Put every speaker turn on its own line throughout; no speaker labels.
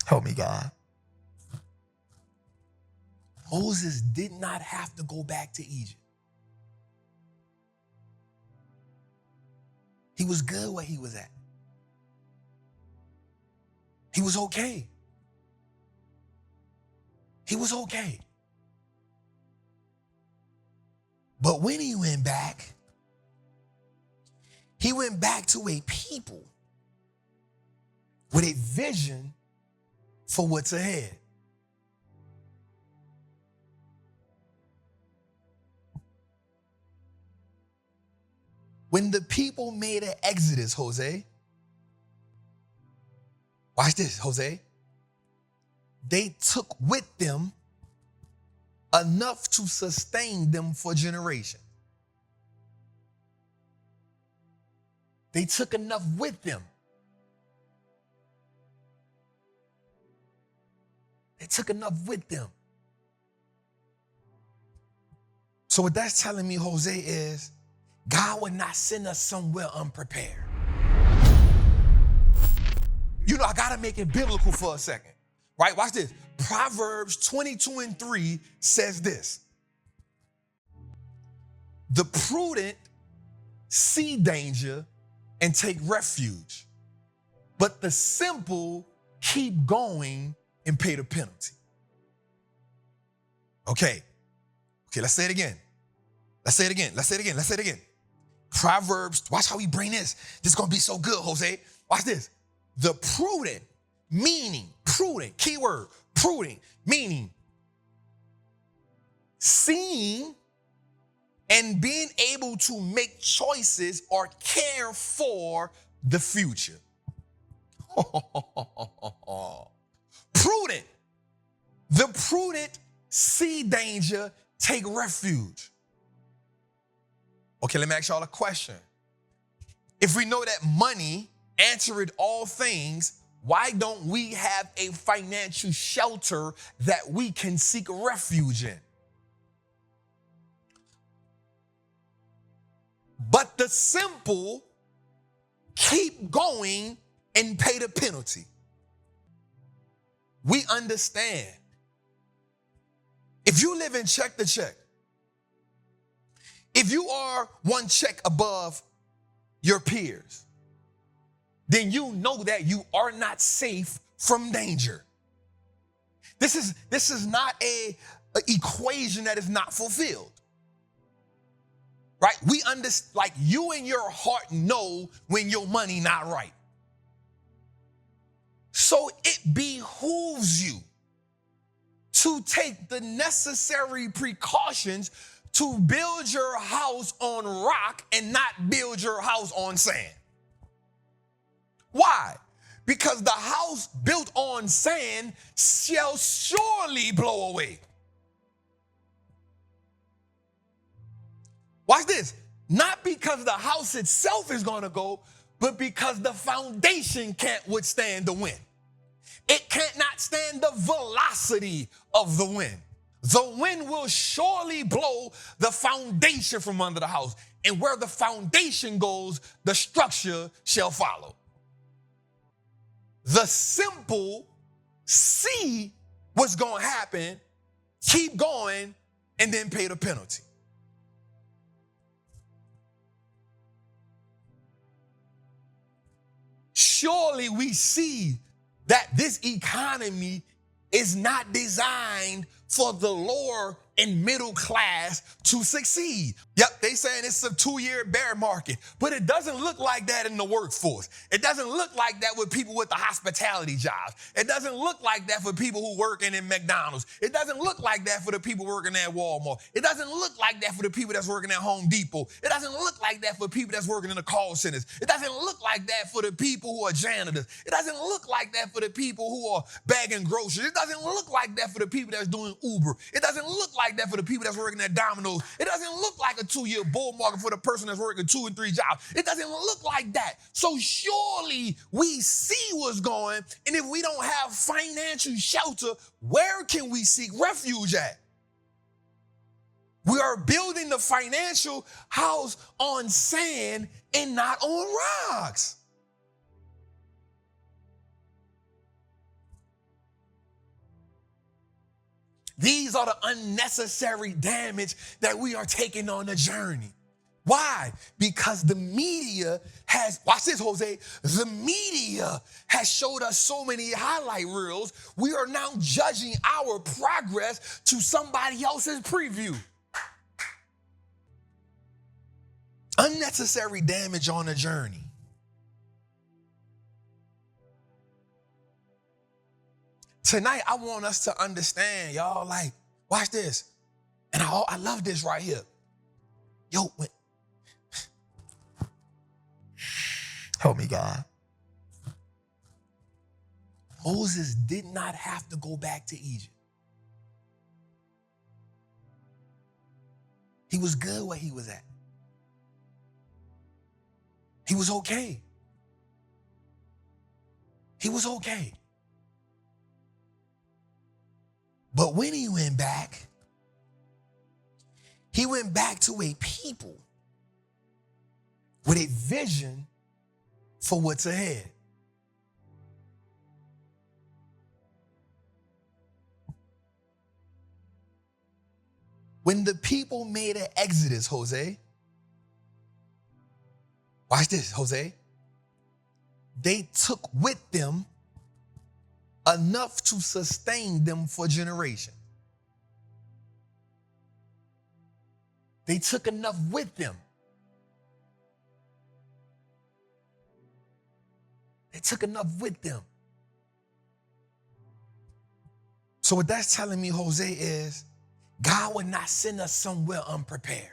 Help me, God. Moses did not have to go back to Egypt. He was good where he was at. He was okay. He was okay. But when he went back to a people with a vision for what's ahead. When the people made an exodus, Jose, watch this, Jose, they took with them enough to sustain them for generations. They took enough with them. They took enough with them. So what that's telling me, Jose, is God would not send us somewhere unprepared. You know, I gotta make it biblical for a second, right? Watch this. Proverbs 22:3 says this: the prudent see danger and take refuge, but the simple keep going and pay the penalty. Okay, let's say it again. Let's say it again. Proverbs, watch how we bring this. This is gonna be so good, Jose. Watch this. The prudent, keyword, prudent, meaning seeing and being able to make choices or care for the future. Prudent. The prudent see danger, take refuge. Okay, let me ask y'all a question. If we know that money answered all things, why don't we have a financial shelter that we can seek refuge in? But the simple keep going and pay the penalty. We understand. If you live in check to check, if you are one check above your peers, then you know that you are not safe from danger. This is not a equation that is not fulfilled. Right? We understand, like you in your heart know when your money not right. So it behooves you to take the necessary precautions to build your house on rock and not build your house on sand. Why? Because the house built on sand shall surely blow away. Watch this. Not because the house itself is going to go, but because the foundation can't withstand the wind. It cannot stand the velocity of the wind. The wind will surely blow the foundation from under the house. And where the foundation goes, the structure shall follow. The simple see what's going to happen, keep going, and then pay the penalty. Surely we see that this economy is not designed for the lower and middle class to succeed. Yep, they saying it's a 2-year bear market, but it doesn't look like that in the workforce. It doesn't look like that with people with the hospitality jobs. It doesn't look like that for people who working in McDonald's. It doesn't look like that for the people working at Walmart. It doesn't look like that for the people that's working at Home Depot. It doesn't look like that for people that's working in the call centers. It doesn't look like that for the people who are janitors. It doesn't look like that for the people who are bagging groceries. It doesn't look like that for the people that's doing Uber. It doesn't look like that for the people that's working at Domino's. It doesn't look like a 2-year bull market for the person that's working 2 and 3 jobs. It doesn't look like that. So surely we see what's going, and if we don't have financial shelter, where can we seek refuge at? We are building the financial house on sand and not on rocks. These are the unnecessary damage that we are taking on the journey. Why? Because the media has, watch this, Jose, the media has showed us so many highlight reels, we are now judging our progress to somebody else's preview. Unnecessary damage on the journey. Tonight, I want us to understand, y'all, like, watch this. And I love this right here. Yo, help me, God. Moses did not have to go back to Egypt. He was good where he was at. He was okay. He was okay. But when he went back to a people with a vision for what's ahead. When the people made an exodus, Jose, watch this, Jose, they took with them enough to sustain them for generations. They took enough with them. They took enough with them. So what that's telling me, Jose, is God would not send us somewhere unprepared.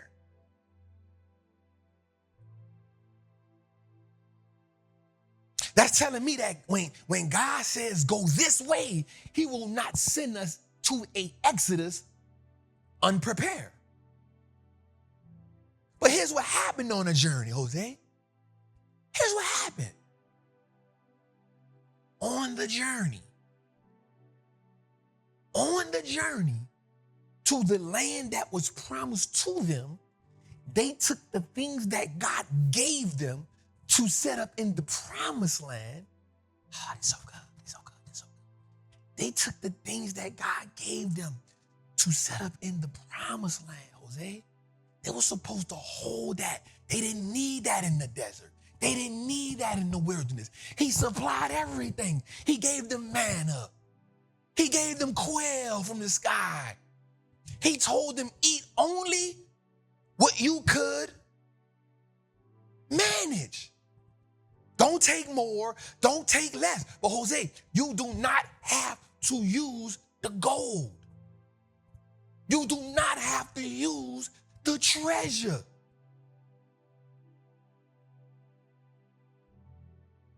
That's telling me that when God says go this way, he will not send us to an exodus unprepared. But here's what happened on the journey, Jose. Here's what happened. On the journey to the land that was promised to them, they took the things that God gave them to set up in the promised land. Oh, it's so good. It's so good. It's so good. They took the things that God gave them to set up in the promised land, Jose. They were supposed to hold that. They didn't need that in the desert. They didn't need that in the wilderness. He supplied everything. He gave them manna. He gave them quail from the sky. He told them, eat only what you could manage. Don't take more, don't take less. But Jose, you do not have to use the gold. You do not have to use the treasure.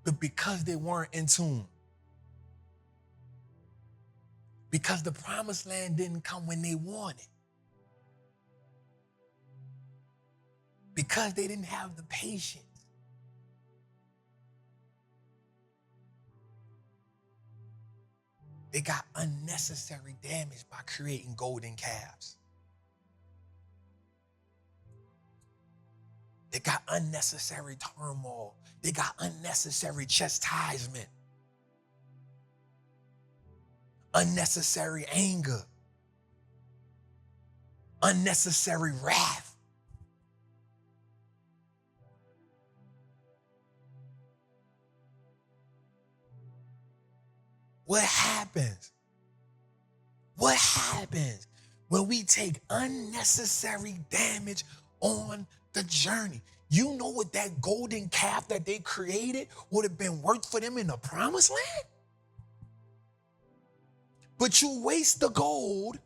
But because they weren't in tune, because the promised land didn't come when they wanted, because they didn't have the patience, they got unnecessary damage by creating golden calves. They got unnecessary turmoil. They got unnecessary chastisement, unnecessary anger, unnecessary wrath. What happens? What happens when we take unnecessary damage on the journey? You know what that golden calf that they created would have been worth for them in the promised land? But you waste the gold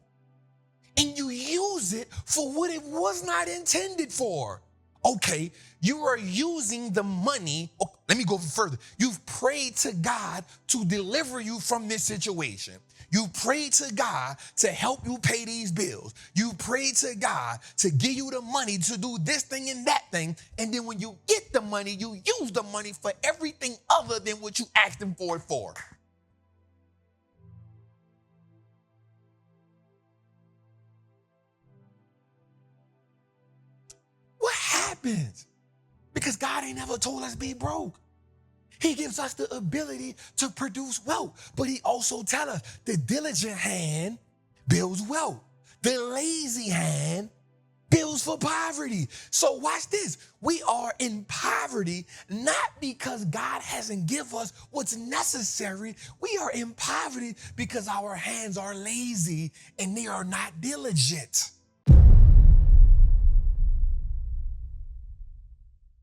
and you use it for what it was not intended for. Okay, you are using the money. Oh, let me go further. You've prayed to God to deliver you from this situation. You prayed to God to help you pay these bills. You prayed to God to give you the money to do this thing and that thing. And then when you get the money, you use the money for everything other than what you asked him for it for. What happens? Because God ain't never told us be broke. He gives us the ability to produce wealth, but he also tells us the diligent hand builds wealth. The lazy hand builds for poverty. So watch this. We are in poverty not because God hasn't given us what's necessary. We are in poverty because our hands are lazy and they are not diligent.